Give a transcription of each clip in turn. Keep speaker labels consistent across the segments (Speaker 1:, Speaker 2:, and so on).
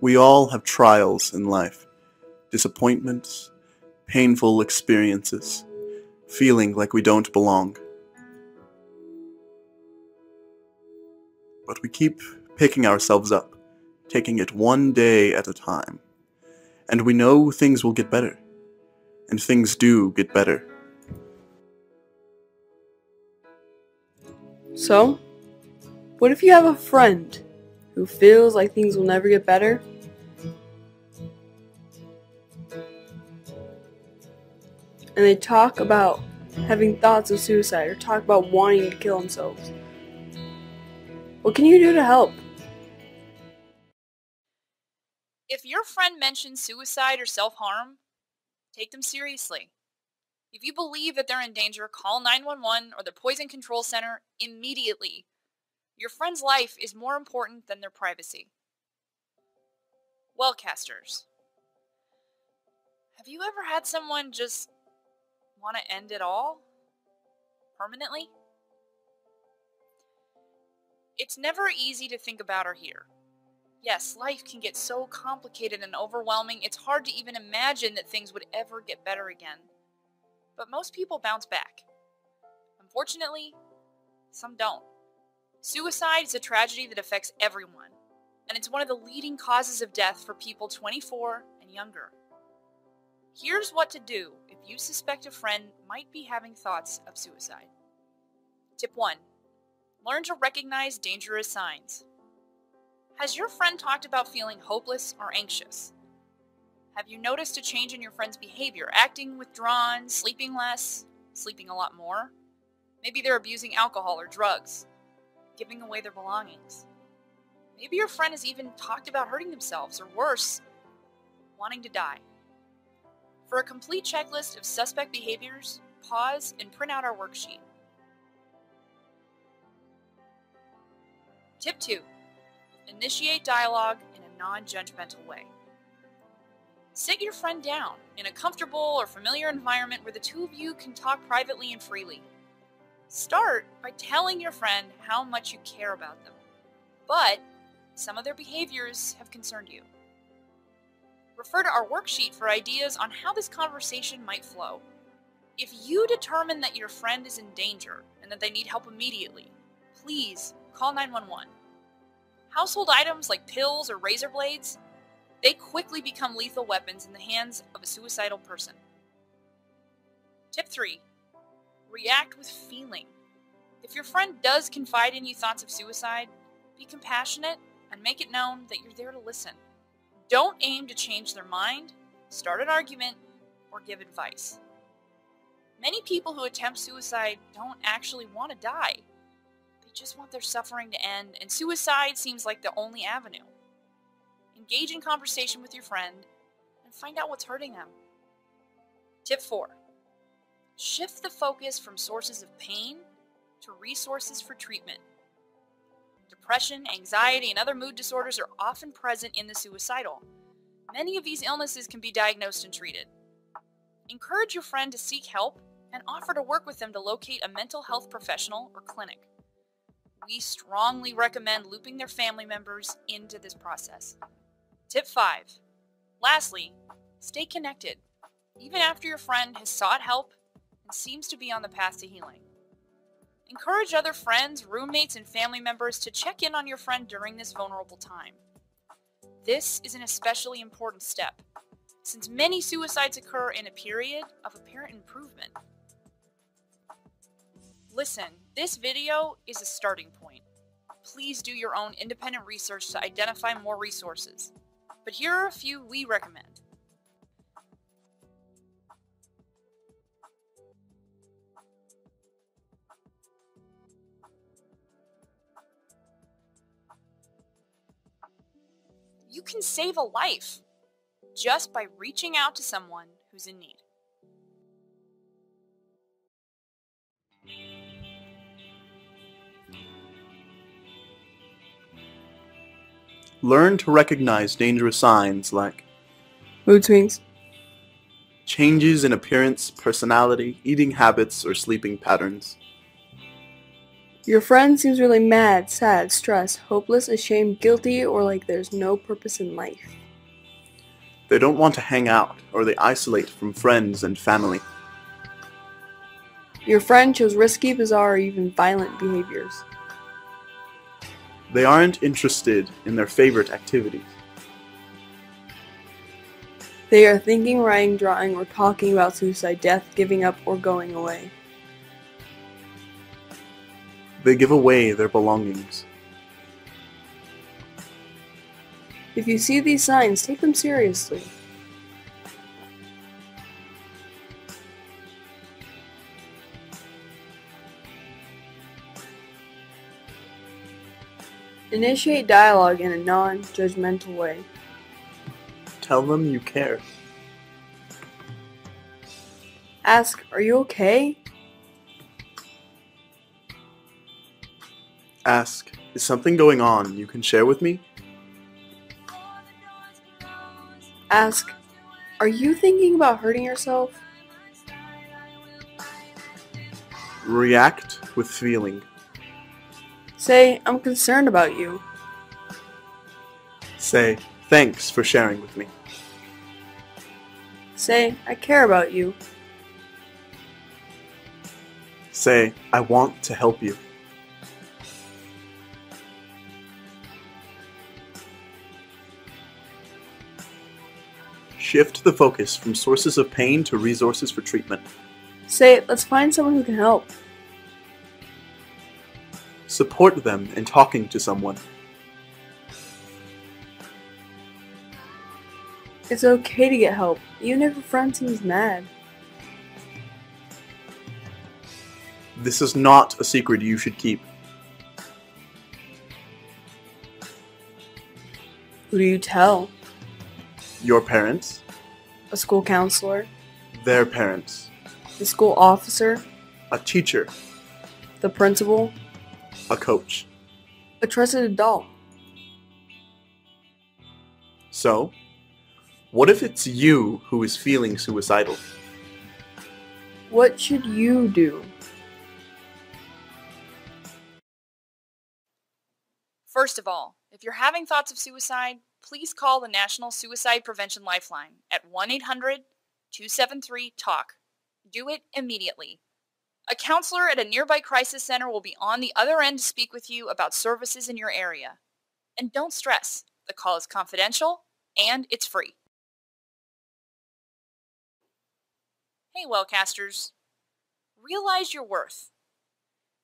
Speaker 1: We all have trials in life, disappointments, painful experiences, feeling like we don't belong. But we keep picking ourselves up, taking it one day at a time. And we know things will get better. And things do get better.
Speaker 2: So, what if you have a friend who feels like things will never get better? And they talk about having thoughts of suicide or talk about wanting to kill themselves. What can you do to help?
Speaker 3: If your friend mentions suicide or self-harm, take them seriously. If you believe that they're in danger, call 911 or the Poison Control Center immediately. Your friend's life is more important than their privacy. Wellcasters. Have you ever had someone just want to end it all? Permanently? It's never easy to think about or hear. Yes, life can get so complicated and overwhelming, it's hard to even imagine that things would ever get better again. But most people bounce back. Unfortunately, some don't. Suicide is a tragedy that affects everyone, and it's one of the leading causes of death for people 24 and younger. Here's what to do if you suspect a friend might be having thoughts of suicide. Tip 1. Learn to recognize dangerous signs. Has your friend talked about feeling hopeless or anxious? Have you noticed a change in your friend's behavior, acting withdrawn, sleeping less, sleeping a lot more? Maybe they're abusing alcohol or drugs, giving away their belongings. Maybe your friend has even talked about hurting themselves, or worse, wanting to die. For a complete checklist of suspect behaviors, pause and print out our worksheet. Tip 2. Initiate dialogue in a non-judgmental way. Sit your friend down in a comfortable or familiar environment where the two of you can talk privately and freely. Start by telling your friend how much you care about them, but some of their behaviors have concerned you. Refer to our worksheet for ideas on how this conversation might flow. If you determine that your friend is in danger and that they need help immediately, please call 911. Household items like pills or razor blades, they quickly become lethal weapons in the hands of a suicidal person. Tip 3. React with feeling. If your friend does confide in you thoughts of suicide, be compassionate and make it known that you're there to listen. Don't aim to change their mind, start an argument, or give advice. Many people who attempt suicide don't actually want to die. They just want their suffering to end, and suicide seems like the only avenue. Engage in conversation with your friend and find out what's hurting them. Tip 4. Shift the focus from sources of pain to resources for treatment. Depression, anxiety, and other mood disorders are often present in the suicidal. Many of these illnesses can be diagnosed and treated. Encourage your friend to seek help and offer to work with them to locate a mental health professional or clinic. We strongly recommend looping their family members into this process. Tip 5. Lastly, stay connected, even after your friend has sought help and seems to be on the path to healing. Encourage other friends, roommates, and family members to check in on your friend during this vulnerable time. This is an especially important step, since many suicides occur in a period of apparent improvement. Listen, this video is a starting point. Please do your own independent research to identify more resources. But here are a few we recommend. You can save a life just by reaching out to someone who's in need.
Speaker 1: Learn to recognize dangerous signs like
Speaker 2: Mood swings.
Speaker 1: changes in appearance, personality, eating habits, or sleeping patterns.
Speaker 2: Your friend seems really mad, sad, stressed, hopeless, ashamed, guilty, or like there's no purpose in life.
Speaker 1: They don't want to hang out, or they isolate from friends and family.
Speaker 2: Your friend shows risky, bizarre, or even violent behaviors.
Speaker 1: They aren't interested in their favorite activities.
Speaker 2: They are thinking, writing, drawing, or talking about suicide, death, giving up, or going away.
Speaker 1: They give away their belongings.
Speaker 2: If you see these signs, take them seriously. Initiate dialogue in a non-judgmental way.
Speaker 1: Tell them you care.
Speaker 2: Ask, "Are you okay?"
Speaker 1: Ask, is something going on you can share with me?
Speaker 2: Ask, "Are you thinking about hurting yourself?"
Speaker 1: React with feeling.
Speaker 2: Say, "I'm concerned about you."
Speaker 1: Say, thanks for sharing with me.
Speaker 2: Say, "I care about you."
Speaker 1: Say, I want to help you. Shift the focus from sources of pain to resources for treatment.
Speaker 2: Say, "Let's find someone who can help."
Speaker 1: Support them in talking to someone.
Speaker 2: It's okay to get help, even if a friend seems mad.
Speaker 1: This is not a secret you should keep.
Speaker 2: Who do you tell?
Speaker 1: Your parents,
Speaker 2: A school counselor?
Speaker 1: their parents,
Speaker 2: The school officer?
Speaker 1: a teacher,
Speaker 2: The principal?
Speaker 1: a coach.
Speaker 2: A trusted adult?
Speaker 1: So, what if it's you who is feeling suicidal?
Speaker 2: What should you do?
Speaker 3: First of all, if you're having thoughts of suicide, please call the National Suicide Prevention Lifeline at 1-800-273-TALK. Do it immediately. A counselor at a nearby crisis center will be on the other end to speak with you about services in your area. And don't stress, the call is confidential and it's free. Hey Wellcasters, realize your worth.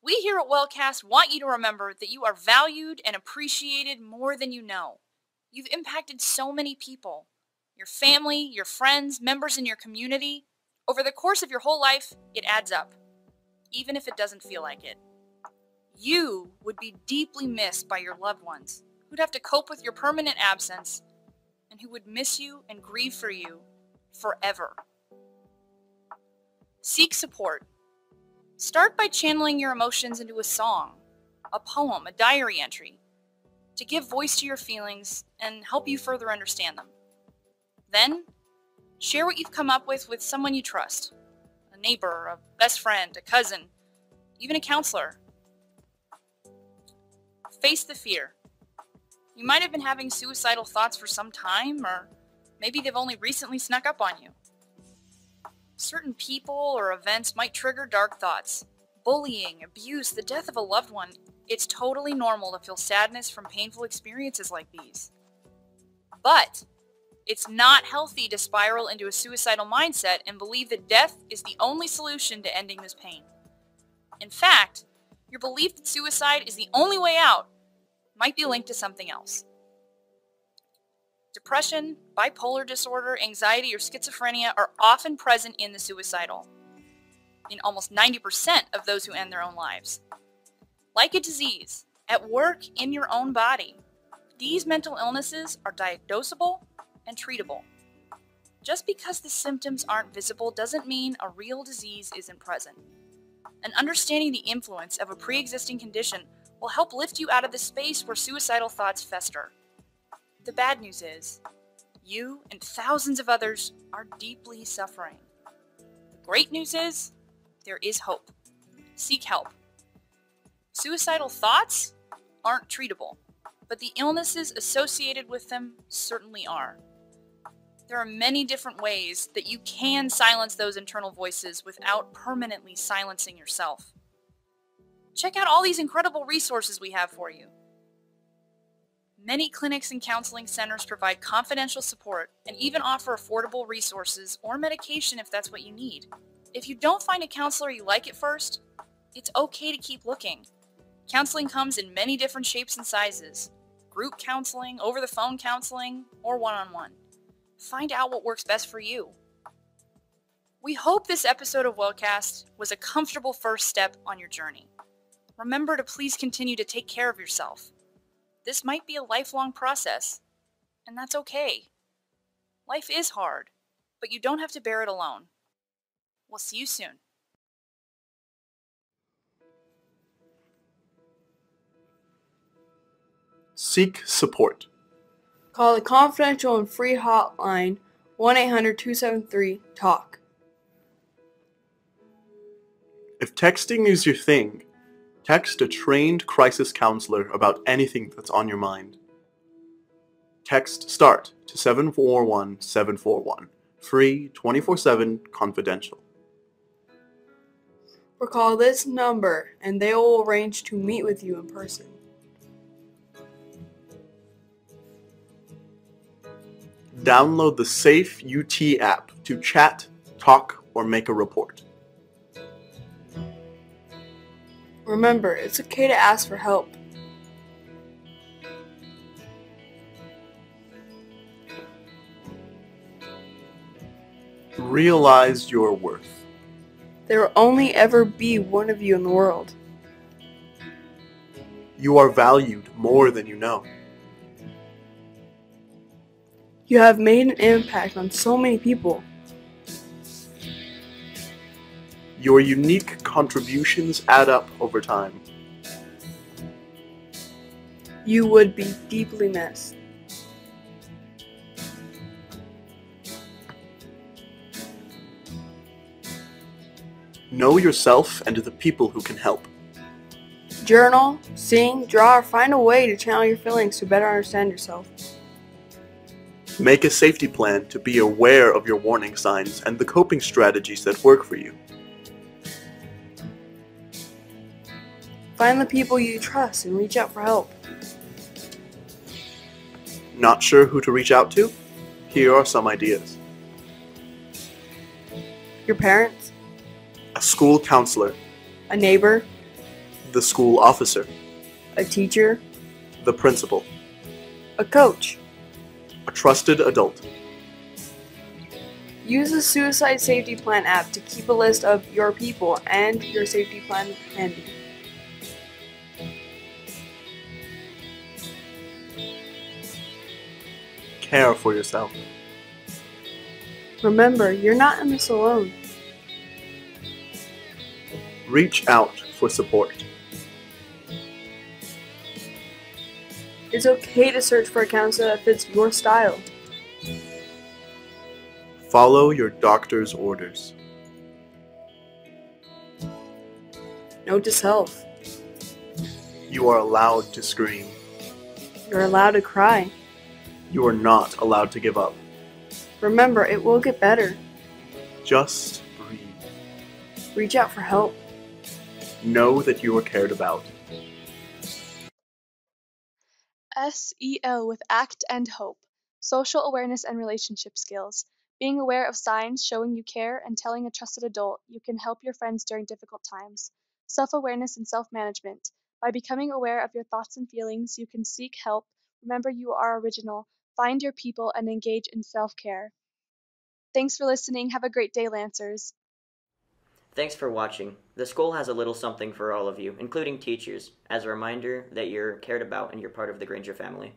Speaker 3: We here at Wellcast want you to remember that you are valued and appreciated more than you know. You've impacted so many people. Your family, your friends, members in your community. Over the course of your whole life, it adds up, even if it doesn't feel like it. You would be deeply missed by your loved ones, who'd have to cope with your permanent absence, and who would miss you and grieve for you forever. Seek support. Start by channeling your emotions into a song, a poem, a diary entry, to give voice to your feelings and help you further understand them. Then, share what you've come up with someone you trust, a neighbor, a best friend, a cousin, even a counselor. Face the fear. You might have been having suicidal thoughts for some time, or maybe they've only recently snuck up on you. Certain people or events might trigger dark thoughts. Bullying, abuse, the death of a loved one. It's totally normal to feel sadness from painful experiences like these. But it's not healthy to spiral into a suicidal mindset and believe that death is the only solution to ending this pain. In fact, your belief that suicide is the only way out might be linked to something else. Depression, bipolar disorder, anxiety, or schizophrenia are often present in the suicidal, in almost 90% of those who end their own lives. Like a disease, at work in your own body, these mental illnesses are diagnosable and treatable. Just because the symptoms aren't visible doesn't mean a real disease isn't present. And understanding the influence of a pre-existing condition will help lift you out of the space where suicidal thoughts fester. The bad news is, you and thousands of others are deeply suffering. The great news is, there is hope. Seek help. Suicidal thoughts aren't treatable, but the illnesses associated with them certainly are. There are many different ways that you can silence those internal voices without permanently silencing yourself. Check out all these incredible resources we have for you. Many clinics and counseling centers provide confidential support and even offer affordable resources or medication if that's what you need. If you don't find a counselor you like at first, it's okay to keep looking. Counseling comes in many different shapes and sizes: group counseling, over-the-phone counseling, or one-on-one. Find out what works best for you. We hope this episode of Wellcast was a comfortable first step on your journey. Remember to please continue to take care of yourself. This might be a lifelong process, and that's okay. Life is hard, but you don't have to bear it alone. We'll see you soon.
Speaker 1: Seek support.
Speaker 2: Call the confidential and free hotline 1-800-273-TALK.
Speaker 1: If texting is your thing, text a trained crisis counselor about anything that's on your mind. Text START to 741-741. Free, 24/7, confidential.
Speaker 2: Or call this number and they will arrange to meet with you in person.
Speaker 1: Download the Safe UT app to chat, talk, or make a report.
Speaker 2: Remember, it's okay to ask for help.
Speaker 1: Realize your worth.
Speaker 2: There will only ever be one of you in the world.
Speaker 1: You are valued more than you know.
Speaker 2: You have made an impact on so many people.
Speaker 1: Your unique contributions add up over time.
Speaker 2: You would be deeply missed.
Speaker 1: Know yourself and the people who can help.
Speaker 2: Journal, sing, draw, or find a way to channel your feelings to better understand yourself.
Speaker 1: Make a safety plan to be aware of your warning signs and the coping strategies that work for you.
Speaker 2: Find the people you trust and reach out for help.
Speaker 1: Not sure who to reach out to? Here are some ideas.
Speaker 2: Your parents,
Speaker 1: A school counselor,
Speaker 2: a neighbor,
Speaker 1: the school officer,
Speaker 2: a teacher,
Speaker 1: the principal,
Speaker 2: a coach.
Speaker 1: a trusted adult.
Speaker 2: Use the Suicide Safety Plan app to keep a list of your people and your safety plan handy.
Speaker 1: Care for yourself.
Speaker 2: Remember, you're not in this alone.
Speaker 1: Reach out for support.
Speaker 2: It's okay to search for a counselor that fits your style.
Speaker 1: Follow your doctor's orders.
Speaker 2: Note to self.
Speaker 1: You are allowed to scream.
Speaker 2: You're allowed to cry.
Speaker 1: You are not allowed to give up.
Speaker 2: Remember, it will get better.
Speaker 1: Just breathe.
Speaker 2: Reach out for help.
Speaker 1: Know that you are cared about.
Speaker 4: SEL with ACT and HOPE. Social awareness and relationship skills. Being aware of signs showing you care and telling a trusted adult you can help your friends during difficult times. Self-awareness and self-management. By becoming aware of your thoughts and feelings, you can seek help. Remember you are original. Find your people and engage in self-care. Thanks for listening. Have a great day, Lancers.
Speaker 5: Thanks for watching. The school has a little something for all of you, including teachers, as a reminder that you're cared about and you're part of the Granger family.